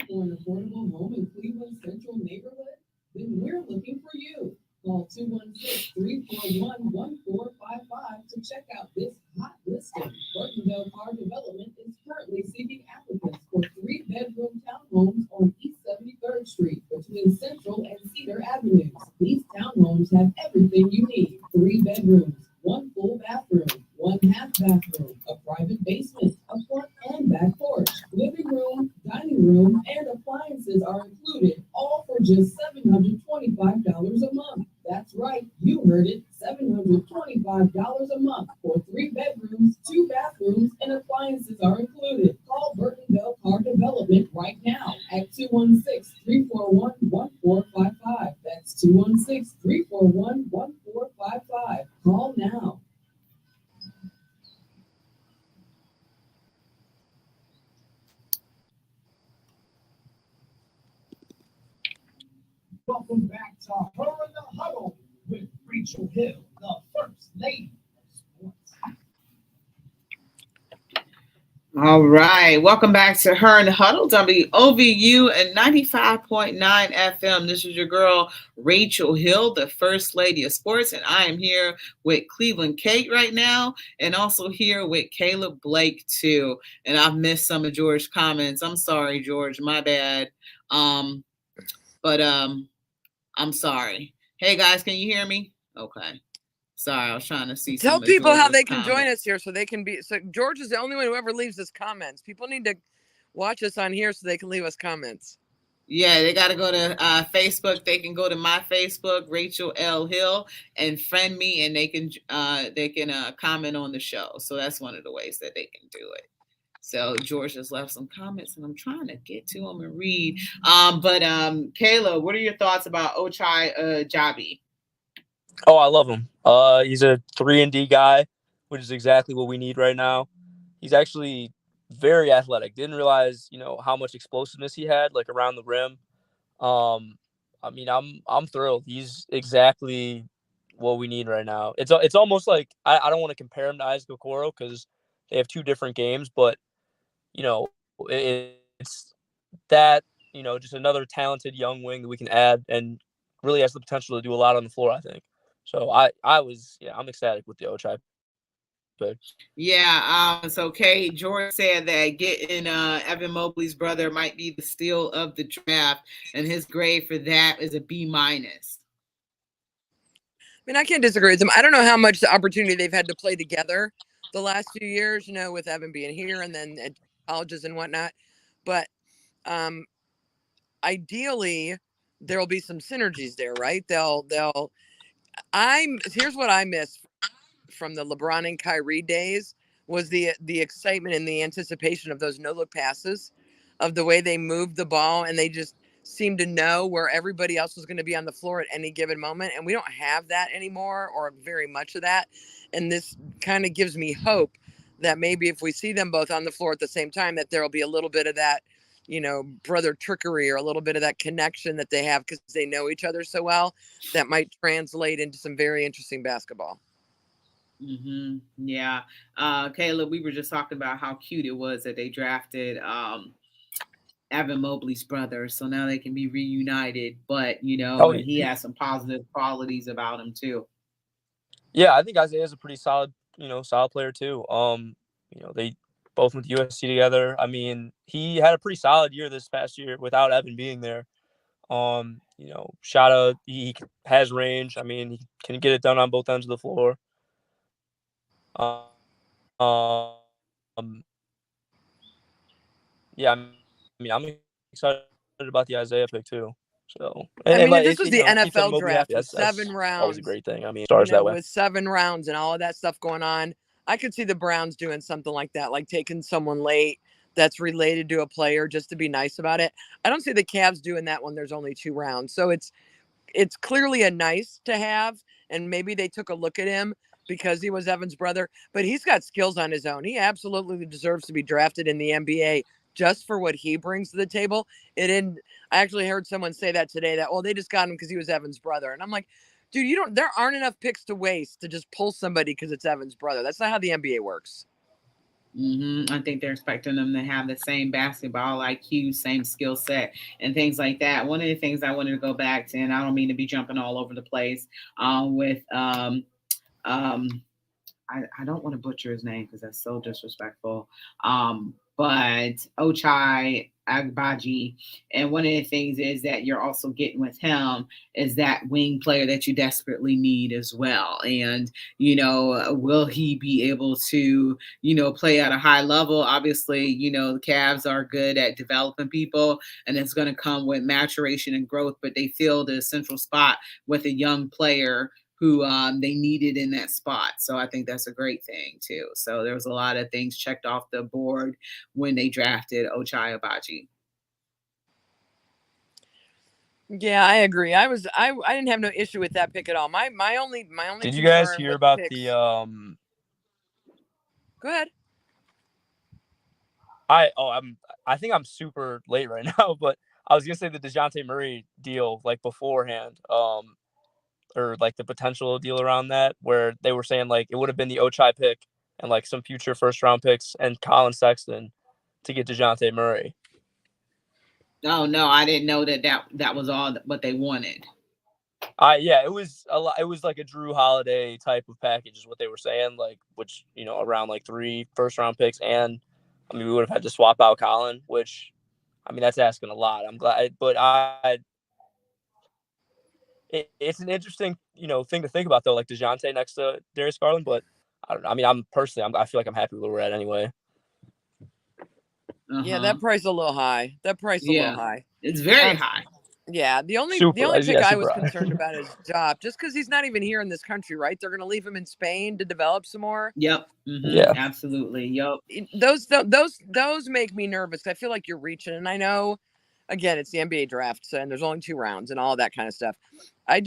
For an affordable home in Cleveland's Central neighborhood? Then we're looking for you. Call 216-341-1455 to check out this hot listing. Burtondale Car Development is currently seeking applicants for 3-bedroom townhomes on East 73rd Street between Central and Cedar Avenues. These townhomes have everything you need. 3 bedrooms, 1 full bathroom, 1 half bathroom, a private basement, a front and back porch, living room, dining room, and appliances are included, all for just $725 a month. That's right, you heard it, $725 a month for 3 bedrooms, 2 bathrooms, and appliances are included. Call Burtondale Car Development right now at 216-341-1455. That's 216-341-1455. Call now. Welcome back to Her in the Huddle with Rachel Hill, the First Lady of Sports. All right. Welcome back to Her in the Huddle, WOVU and 95.9 FM. This is your girl, Rachel Hill, the First Lady of Sports. And I am here with Cleveland Kate right now and also here with Caleb Blake, too. And I've missed some of George's comments. I'm sorry, George. My bad. But I'm sorry. Hey, guys, can you hear me? Okay. Sorry, I was trying to see Tell some of people how George's they can join comments. us here so they can be. So George is the only one who ever leaves us comments. People need to watch us on here so they can leave us comments. Yeah, they got to go to Facebook. They can go to my Facebook, Rachel L. Hill, and friend me, and they can comment on the show. So that's one of the ways that they can do it. So George has left some comments, and I'm trying to get to them and read. But Kayla, what are your thoughts about Ochai Jabi? Oh, I love him. He's a 3-and-D guy, which is exactly what we need right now. He's actually very athletic. Didn't realize, how much explosiveness he had, like around the rim. I mean, I'm thrilled. He's exactly what we need right now. It's almost like I don't want to compare him to Isaac Okoro because they have 2 different games, but it's that just another talented young wing that we can add and really has the potential to do a lot on the floor, I think. So I'm ecstatic with the Ochai pick. Yeah, so Kay George said that getting Evan Mobley's brother might be the steal of the draft, and his grade for that is a B minus. I mean, I can't disagree with them. I don't know how much the opportunity they've had to play together the last few years, with Evan being here and then at colleges and whatnot. but um, ideally there'll be some synergies there, right? Here's what I miss from the LeBron and Kyrie days was the excitement and the anticipation of those no look passes, of the way they moved the ball and they just seemed to know where everybody else was going to be on the floor at any given moment. And we don't have that anymore, or very much of that. And this kind of gives me hope that maybe if we see them both on the floor at the same time, that there'll be a little bit of that, brother trickery, or a little bit of that connection that they have because they know each other so well, that might translate into some very interesting basketball. Yeah. Caleb, we were just talking about how cute it was that they drafted Evan Mobley's brother. So now they can be reunited. But, Oh, and he has some positive qualities about him too. yeah, I think Isaiah's a pretty solid, solid player too. They both went to USC together. I mean, he had a pretty solid year this past year without Evan being there. Shot he has range. I mean, he can get it done on both ends of the floor. Yeah, I mean, I'm excited about the Isaiah pick too. So, I and mean, if like this if was the keeps Evan NFL Mobley happy, draft with that's 7 rounds, always a great thing. I mean, stars that way. with 7 rounds and all of that stuff going on, I could see the Browns doing something like that, like taking someone late that's related to a player just to be nice about it. I don't see the Cavs doing that when there's only 2 rounds. So it's clearly a nice to have, and maybe they took a look at him because he was Evan's brother, but he's got skills on his own. He absolutely deserves to be drafted in the NBA just for what he brings to the table. I actually heard someone say that today, that, well, they just got him because he was Evan's brother. And I'm like, dude, there aren't enough picks to waste to just pull somebody because it's Evan's brother. That's not how the NBA works. I think they're expecting them to have the same basketball IQ, same skill set, and things like that. One of the things I wanted to go back to, and I don't mean to be jumping all over the place, with um, I don't want to butcher his name because that's so disrespectful. But Ochai Agbaji, and one of the things is that you're also getting with him is that wing player that you desperately need as well. And will he be able to play at a high level? Obviously, the Cavs are good at developing people, and it's going to come with maturation and growth. But they fill the central spot with a young player who they needed in that spot. So I think that's a great thing too. So there was a lot of things checked off the board when they drafted Ochai Abaji. Yeah, I agree. I didn't have no issue with that pick at all. My only Did you guys concern hear with about picks. the Go ahead. I think I'm super late right now, but I was gonna say the DeJounte Murray deal like beforehand, or like the potential deal around that, where they were saying like it would have been the Ochai pick and like some future first round picks and Colin Sexton to get DeJounte Murray. Oh no, I didn't know that was all what they wanted. Yeah, it was a lot. It was like a Drew Holiday type of package, is what they were saying. Like, which around like 3 first round picks, and I mean we would have had to swap out Colin, which I mean that's asking a lot. I'm glad, but it's an interesting thing to think about though, like DeJounte next to Darius Garland. But I don't know. I mean, I feel like I'm happy with where we're at anyway. Yeah, that price is a little high. Yeah, it's very high. Yeah, the only pick I was concerned about is Job, just because he's not even here in this country, right? They're going to leave him in Spain to develop some more. Yep. Yeah, absolutely. Yep. Those make me nervous. I feel like you're reaching, and I know, again, it's the NBA draft, and there's only 2 rounds and all that kind of stuff. I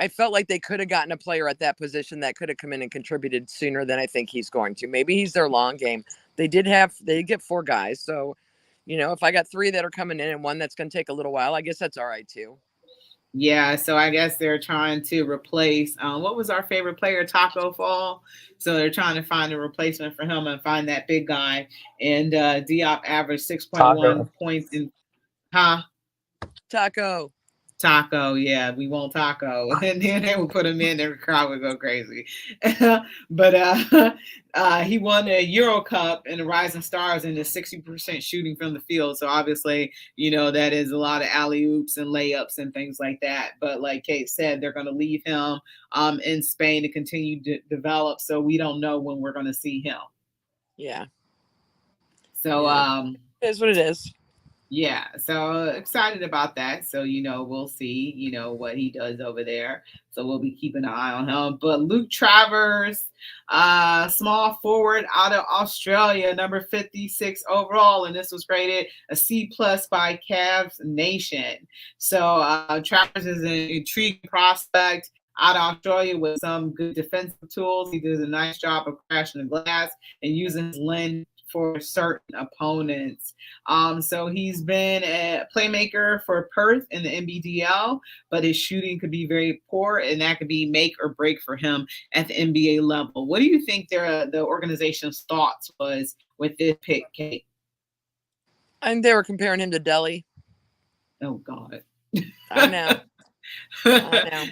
felt like they could have gotten a player at that position that could have come in and contributed sooner than I think he's going to. Maybe he's their long game. They get 4 guys, so. If I got 3 that are coming in and 1 that's going to take a little while, I guess that's all right too. Yeah, so I guess they're trying to replace what was our favorite player, Taco Fall. So they're trying to find a replacement for him and find that big guy. And Diop averaged 6.1 points in Taco, yeah, we want Taco. And then they would put him in, and the crowd would go crazy. But he won a Euro Cup and the Rising Stars in the 60% shooting from the field. So obviously, that is a lot of alley-oops and layups and things like that. But like Kate said, they're going to leave him in Spain to continue to develop. So we don't know when we're going to see him. Yeah. So Yeah. It is what it is. yeah, so excited about that. So, we'll see, what he does over there. So we'll be keeping an eye on him. But Luke Travers, small forward out of Australia, number 56 overall, and this was rated a C plus by Cavs Nation. So Travers is an intriguing prospect out of Australia with some good defensive tools. He does a nice job of crashing the glass and using his length for certain opponents. So he's been a playmaker for Perth in the NBDL, but his shooting could be very poor, and that could be make or break for him at the NBA level. What do you think the organization's thoughts was with this pick, Kate? And they were comparing him to Delhi. Oh God. I know. I know.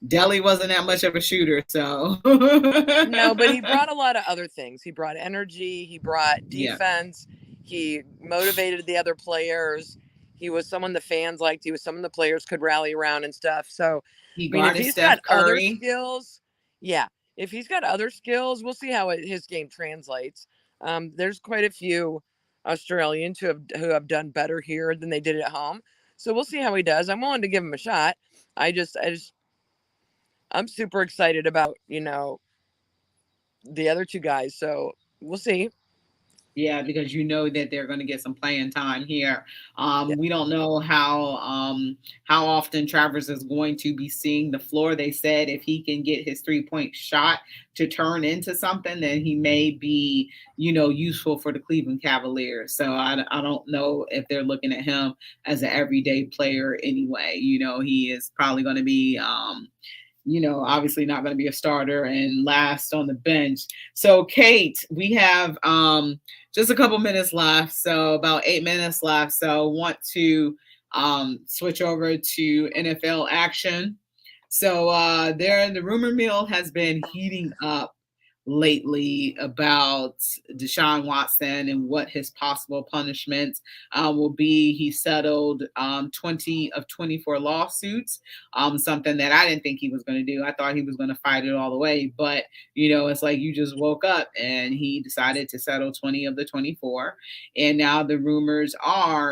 Delhi wasn't that much of a shooter, so No, but he brought a lot of other things. He brought energy, he brought yeah, defense, he motivated the other players. He was someone the fans liked. He was someone the players could rally around and stuff. So, he I mean, if guarded he's Steph got other Curry. skills, yeah, if he's got other skills, we'll see how his game translates. There's quite a few Australians who have done better here than they did at home. So we'll see how he does. I'm willing to give him a shot. I'm super excited about, the other two guys. So we'll see. Yeah, because that they're going to get some playing time here. Yeah. We don't know how often Travers is going to be seeing the floor. They said if he can get his 3-point shot to turn into something, then he may be, useful for the Cleveland Cavaliers. So I don't know if they're looking at him as an everyday player anyway. He is probably going to be obviously not going to be a starter and last on the bench. So, Kate, we have just a couple minutes left, so about 8 minutes left. So, want to switch over to NFL action. So, the rumor mill has been heating up lately about Deshaun Watson and what his possible punishments will be. He settled 20 of 24 lawsuits, something that I didn't think he was going to do. I thought he was going to fight it all the way, but it's like you just woke up and he decided to settle 20 of the 24. And now the rumors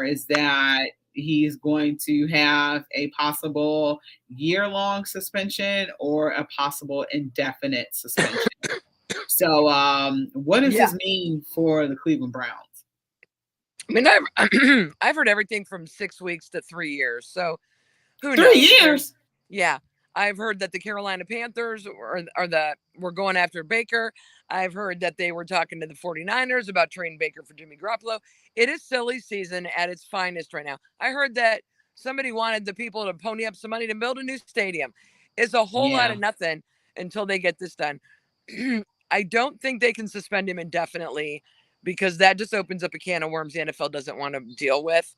is that he's going to have a possible year-long suspension or a possible indefinite suspension. So, what does this mean for the Cleveland Browns? I mean, I've heard everything from 6 weeks to 3 years. So who knows? 3 years? Yeah. I've heard that the Carolina Panthers were going after Baker. I've heard that they were talking to the 49ers about trading Baker for Jimmy Garoppolo. It is silly season at its finest right now. I heard that somebody wanted the people to pony up some money to build a new stadium. It's a whole lot of nothing until they get this done. I don't think they can suspend him indefinitely because that just opens up a can of worms the NFL doesn't want to deal with.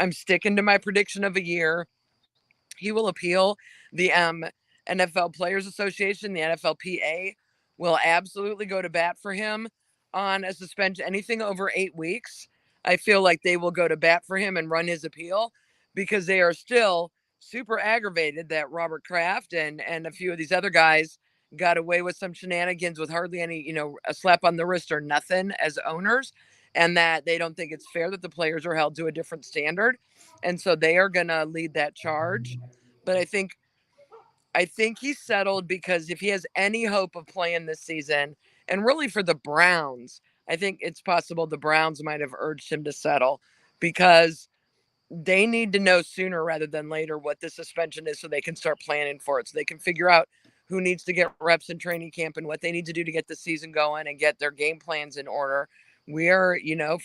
I'm sticking to my prediction of a year. He will appeal. The NFL Players Association, the NFLPA, will absolutely go to bat for him on a suspension. Anything over 8 weeks, I feel like they will go to bat for him and run his appeal because they are still super aggravated that Robert Kraft and a few of these other guys got away with some shenanigans with hardly any, a slap on the wrist or nothing as owners, and that they don't think it's fair that the players are held to a different standard. And so they are going to lead that charge. But I think he's settled because if he has any hope of playing this season, and really for the Browns, I think it's possible the Browns might have urged him to settle because they need to know sooner rather than later what the suspension is so they can start planning for it, so they can figure out who needs to get reps in training camp and what they need to do to get the season going and get their game plans in order. We are,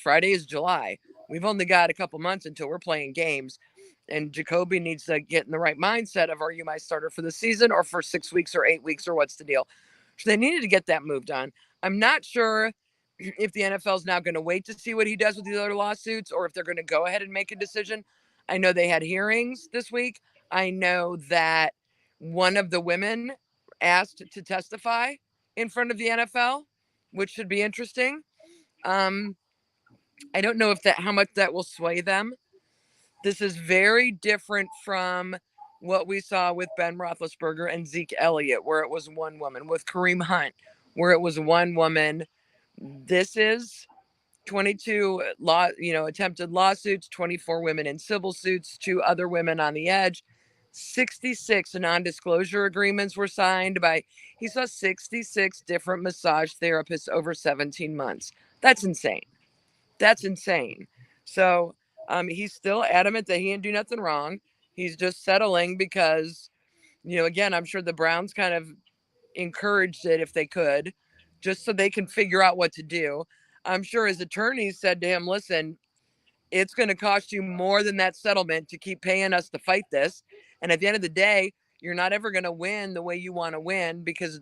Friday is July. We've only got a couple months until we're playing games. And Jacoby needs to get in the right mindset of, are you my starter for the season or for 6 weeks or 8 weeks or what's the deal? So they needed to get that moved on. I'm not sure if the NFL is now going to wait to see what he does with these other lawsuits or if they're going to go ahead and make a decision. I know they had hearings this week. I know that one of the women asked to testify in front of the NFL, which should be interesting. I don't know how much that will sway them. This is very different from what we saw with Ben Roethlisberger and Zeke Elliott, where it was one woman, with Kareem Hunt, where it was one woman. This is 22 attempted lawsuits, 24 women in civil suits, 2 other women on the edge. 66 non-disclosure agreements were signed by, he saw 66 different massage therapists over 17 months. That's insane. That's insane. So he's still adamant that he didn't do nothing wrong. He's just settling because, again, I'm sure the Browns kind of encouraged it if they could, just so they can figure out what to do. I'm sure his attorneys said to him, listen, it's going to cost you more than that settlement to keep paying us to fight this. And at the end of the day, you're not ever going to win the way you want to win, because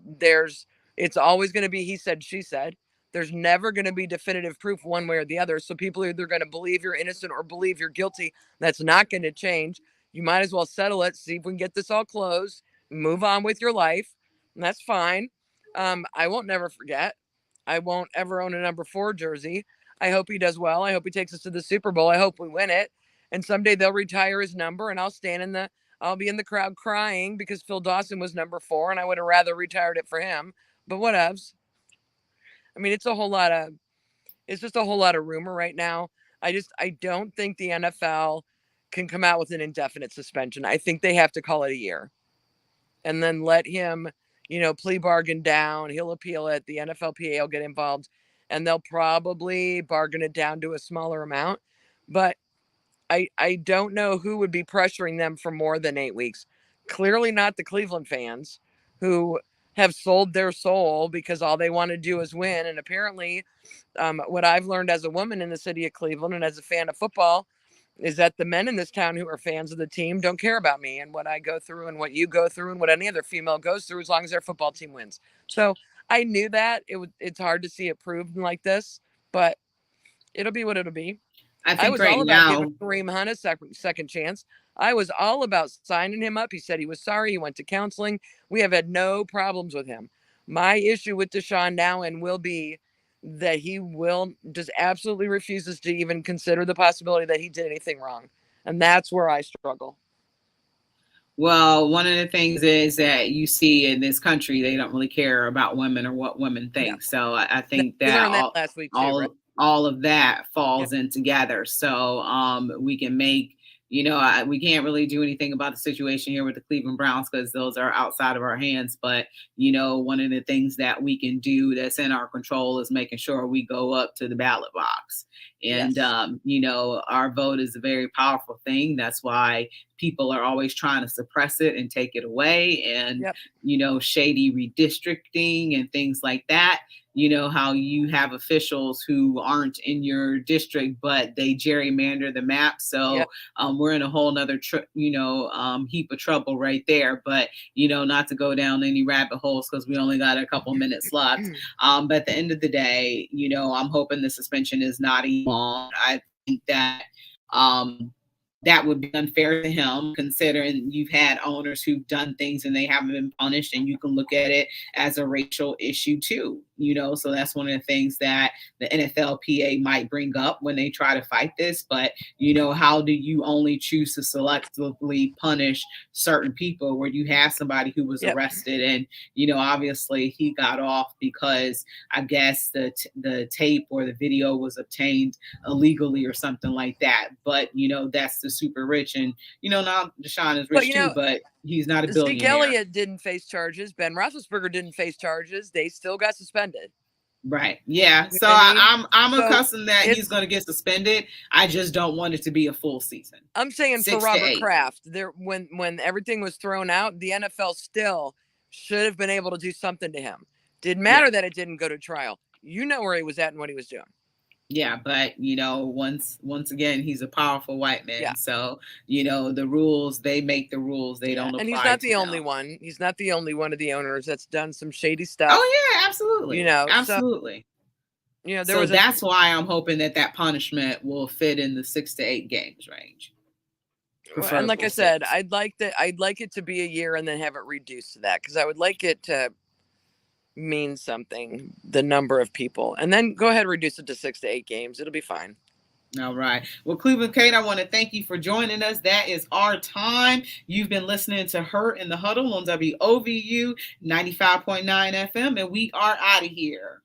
it's always going to be he said, she said. There's never going to be definitive proof one way or the other. So people are either going to believe you're innocent or believe you're guilty. That's not going to change. You might as well settle it, see if we can get this all closed, move on with your life. And that's fine. I won't never forget. I won't ever own a number 4 jersey. I hope he does well. I hope he takes us to the Super Bowl. I hope we win it. And someday they'll retire his number, and I'll be in the crowd crying because Phil Dawson was number 4 and I would have rather retired it for him. But whatevs. I mean, it's just a whole lot of rumor right now. I don't think the NFL can come out with an indefinite suspension. I think they have to call it a year and then let him, plea bargain down. He'll appeal it. The NFLPA will get involved and they'll probably bargain it down to a smaller amount. But I don't know who would be pressuring them for more than 8 weeks. Clearly not the Cleveland fans, who have sold their soul because all they want to do is win. And apparently, what I've learned as a woman in the city of Cleveland and as a fan of football is that the men in this town who are fans of the team don't care about me and what I go through and what you go through and what any other female goes through, as long as their football team wins. So I knew that it's hard to see it proved like this, but it'll be what it'll be. I was all about giving Kareem Hunt a second chance. I was all about signing him up. He said he was sorry. He went to counseling. We have had no problems with him. My issue with Deshaun now and will be that he just absolutely refuses to even consider the possibility that he did anything wrong. And that's where I struggle. Well, one of the things is that you see in this country, they don't really care about women or what women think. Yeah. So I think that last week too, all of that falls in together. So we can make, we can't really do anything about the situation here with the Cleveland Browns because those are outside of our hands. But, one of the things that we can do that's in our control is making sure we go up to the ballot box. And, our vote is a very powerful thing. That's why people are always trying to suppress it and take it away. And, shady redistricting and things like that. How you have officials who aren't in your district, but they gerrymander the map. So we're in a whole nother, heap of trouble right there. But, not to go down any rabbit holes because we only got a couple minutes left. But at the end of the day, I'm hoping the suspension is not long. I think that that would be unfair to him, considering you've had owners who've done things and they haven't been punished, and you can look at it as a racial issue too, so that's one of the things that the NFLPA might bring up when they try to fight this. But, how do you only choose to selectively punish certain people where you have somebody who was arrested and, obviously he got off because I guess the tape or the video was obtained illegally or something like that. But, that's the super rich, and now Deshaun is rich too, but he's not a billionaire. Zeke Elliott didn't face charges. Ben Roethlisberger didn't face charges. They still got suspended. Right. Yeah. So I'm accustomed that he's going to get suspended. I just don't want it to be a full season. I'm saying for Robert Kraft, when everything was thrown out, the NFL still should have been able to do something to him. Didn't matter that it didn't go to trial. You know where he was at and what he was doing. Yeah, but once again, he's a powerful white man. Yeah. So the rules, they make the rules. They don't apply. And he's not the only one. He's not the only one of the owners that's done some shady stuff. Oh yeah, absolutely. Absolutely. So, that's why I'm hoping that punishment will fit in the 6 to 8 games range. And like I said, I'd like it to be a year and then have it reduced to that, because I would like it to mean something, the number of people, and then go ahead and reduce it to 6 to 8 games. It'll be fine. All right. Well, Cleveland Kate, I want to thank you for joining us. That is our time. You've been listening to her in the Huddle on WOVU 95.9 FM, and we are out of here.